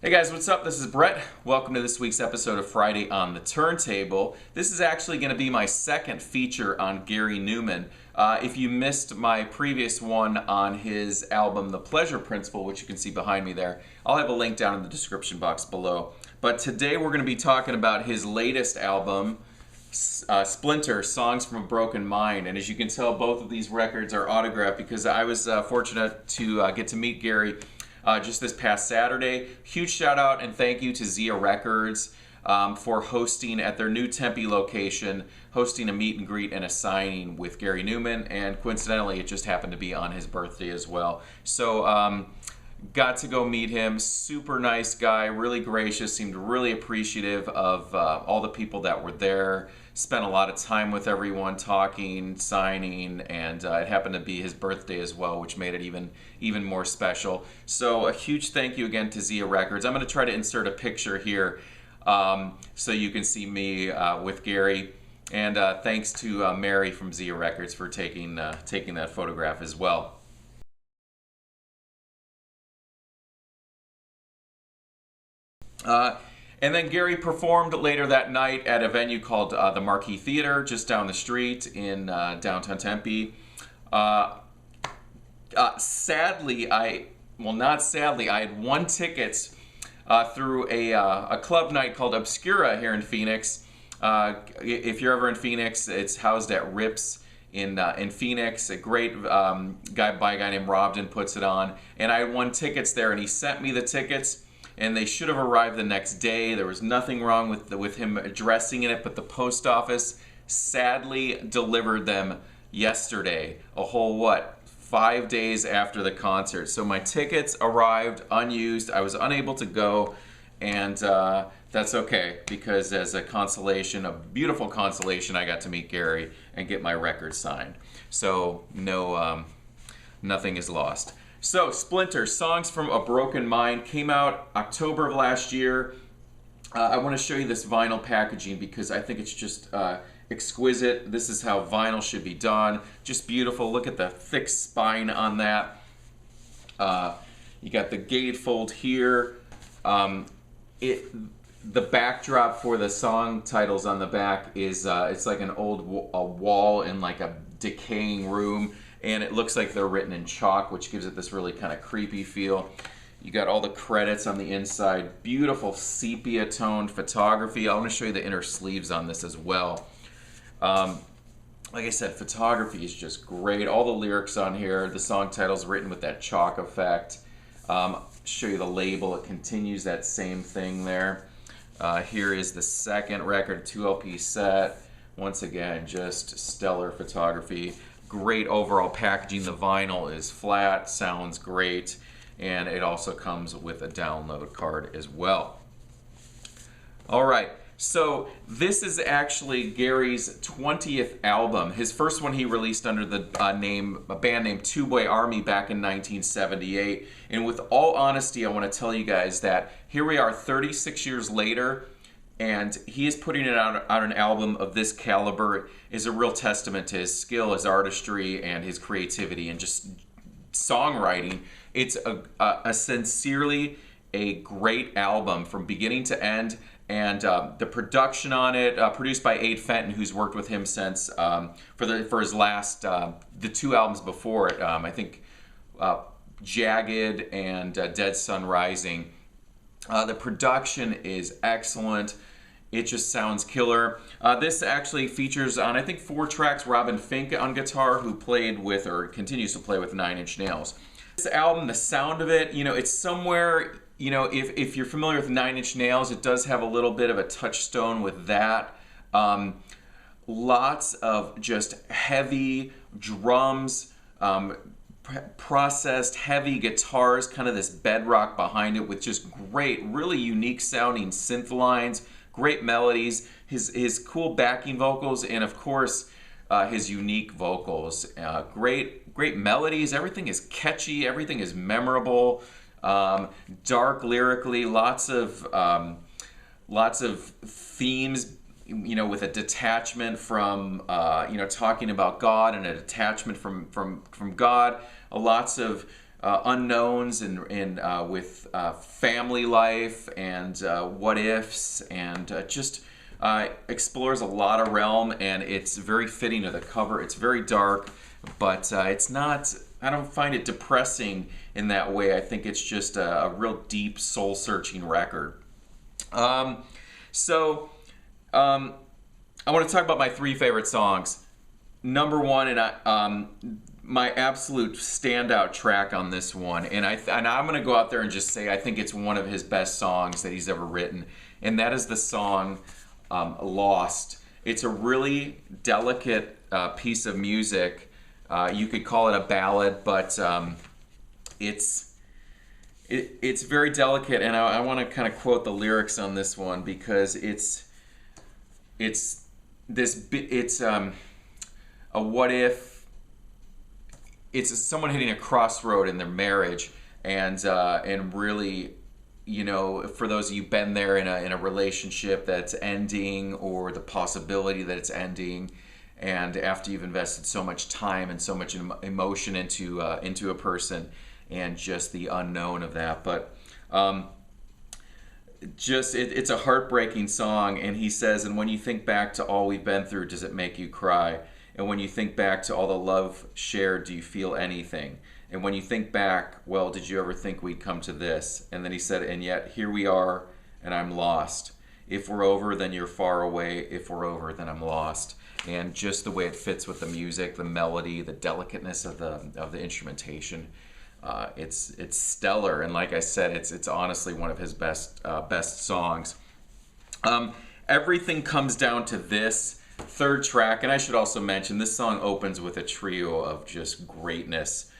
Hey guys, what's up? This is Brett. Welcome to this week's episode of Friday on the Turntable. This is actually going to be my second feature on Gary Numan. If you missed my previous one on his album The Pleasure Principle, which you can see behind me there, I'll have a link down in the description box below. But today we're going to be talking about his latest album, Splinter, Songs from a Broken Mind. And as you can tell, both of these records are autographed because I was fortunate to get to meet Gary just this past Saturday. Huge shout out and thank you to Zia Records for hosting at their new Tempe location, hosting a meet and greet and a signing with Gary Numan, and coincidentally it just happened to be on his birthday as well. So got to go meet him. Super nice guy, really gracious, seemed really appreciative of all the people that were there. Spent a lot of time with everyone, talking, signing, and it happened to be his birthday as well, which made it even more special. So a huge thank you again to Zia Records. I'm going to try to insert a picture here so you can see me with Gary. And thanks to Mary from Zia Records for taking that photograph as well. And then Gary performed later that night at a venue called the Marquee Theater, just down the street in downtown Tempe. Sadly, I had won tickets through a club night called Obscura here in Phoenix. If you're ever in Phoenix, it's housed at Rips in Phoenix. A great guy named Robden puts it on, and I won tickets there, and he sent me the tickets. And they should have arrived the next day. There was nothing wrong with him addressing it, but the post office sadly delivered them yesterday, a whole 5 days after the concert. So my tickets arrived unused. I was unable to go, and that's okay, because as a consolation, a beautiful consolation, I got to meet Gary and get my record signed. So nothing is lost. So, Splinter, Songs from a Broken Mind, came out October of last year. I want to show you this vinyl packaging because I think it's just exquisite. This is how vinyl should be done. Just beautiful. Look at the thick spine on that. You got the gatefold here. The backdrop for the song titles on the back is it's like an old wall in like a decaying room. And it looks like they're written in chalk, which gives it this really kind of creepy feel. You got all the credits on the inside. Beautiful sepia-toned photography. I want to show you the inner sleeves on this as well. Like I said, photography is just great. All the lyrics on here. The song title's written with that chalk effect. Show you the label. It continues that same thing there. Here is the second record, 2 LP set. Once again, just stellar photography. Great overall packaging. The vinyl is flat, sounds great, and it also comes with a download card as well. All right, so this is actually Gary's 20th album. His first one he released under the band name Two Boy Army back in 1978. And with all honesty, I want to tell you guys that here we are 36 years later, and he is putting it out an album of this caliber is a real testament to his skill, his artistry, and his creativity, and just songwriting. It's a sincerely a great album from beginning to end, and the production on it, produced by Ade Fenton, who's worked with him since for his last the two albums before it. I think Jagged and Dead Sun Rising. The production is excellent. It just sounds killer. This actually features on, I think, 4 tracks, Robin Fink on guitar, who played with, or continues to play with, Nine Inch Nails. This album, the sound of it, it's somewhere, if you're familiar with Nine Inch Nails, it does have a little bit of a touchstone with that. Lots of just heavy drums, processed heavy guitars, kind of this bedrock behind it with just great, really unique sounding synth lines, great melodies, his cool backing vocals, and of course his unique vocals. Great melodies. Everything is catchy. Everything is memorable. Dark lyrically, lots of themes. With a detachment from talking about God, and a detachment from God. Lots of unknowns and with family life and what ifs, and just explores a lot of realm, and it's very fitting to the cover. It's very dark, but it's not, I don't find it depressing in that way. I think it's just a real deep, soul-searching record. I want to talk about my 3 favorite songs. Number 1, and my absolute standout track on this one, and I'm going to go out there and just say I think it's one of his best songs that he's ever written, and that is the song Lost. It's a really delicate piece of music. You could call it a ballad, but it's very delicate, and I want to kind of quote the lyrics on this one because it's a what if. It's someone hitting a crossroad in their marriage, and really, you know, for those of you been there in a relationship that's ending, or the possibility that it's ending, and after you've invested so much time and so much emotion into a person, and just the unknown of that. But it's a heartbreaking song, and he says, and when you think back to all we've been through, does it make you cry? And when you think back to all the love shared, do you feel anything? And when you think back, well, did you ever think we'd come to this? And then he said, and yet here we are, and I'm lost. If we're over, then you're far away. If we're over, then I'm lost. And just the way it fits with the music, the melody, the delicateness of the instrumentation, it's stellar. And like I said, it's honestly one of his best songs. Everything comes down to this 3rd track, and I should also mention this song opens with a trio of just greatness.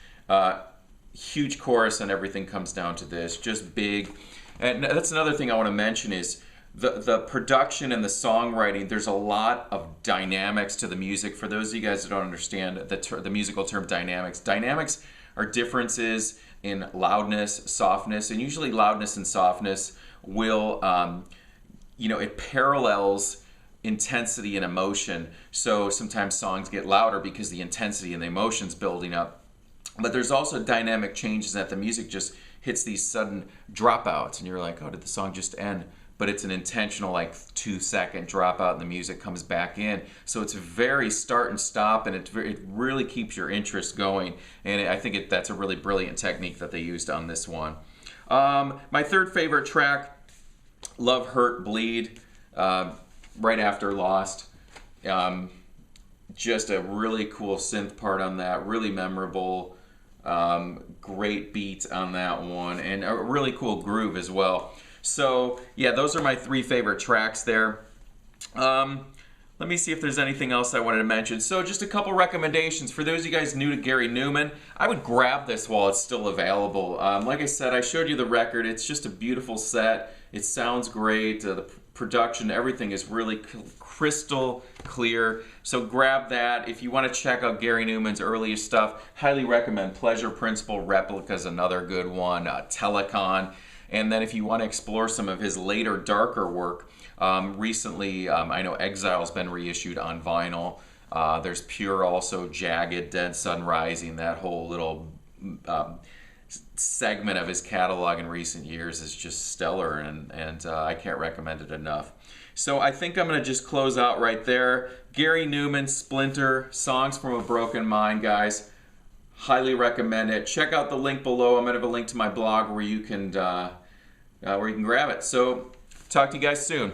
Huge chorus, and everything comes down to this, just big. And that's another thing I want to mention is the production and the songwriting. There's a lot of dynamics to the music. For those of you guys that don't understand the musical term dynamics, dynamics are differences in loudness, softness, and usually loudness and softness will, it parallels intensity and emotion. So sometimes songs get louder because the intensity and the emotion's building up. But there's also dynamic changes that the music just hits these sudden dropouts, and you're like, oh, did the song just end? But it's an intentional, like, 2-second dropout, and the music comes back in. So it's very start and stop, and it really keeps your interest going. And I think that's a really brilliant technique that they used on this one. My 3rd favorite track, Love, Hurt, Bleed, right after Lost. Just a really cool synth part on that, really memorable, great beat on that one, and a really cool groove as well. So yeah, those are my 3 favorite tracks there. Let me see if there's anything else I wanted to mention. So just a couple recommendations. For those of you guys new to Gary Numan, I would grab this while it's still available. Like I said, I showed you the record. It's just a beautiful set. It sounds great. The production, everything is really crystal clear. So grab that. If you want to check out Gary Numan's earliest stuff, highly recommend Pleasure Principle. Replica's another good one. Telecon. And then if you want to explore some of his later, darker work, recently, I know Exile's been reissued on vinyl. There's Pure also, Jagged, Dead Sun Rising. That whole little segment of his catalog in recent years is just stellar, and I can't recommend it enough. So I think I'm going to just close out right there. Gary Numan, Splinter, Songs from a Broken Mind, guys. Highly recommend it. Check out the link below. I'm going to have a link to my blog where you can grab it. So talk to you guys soon.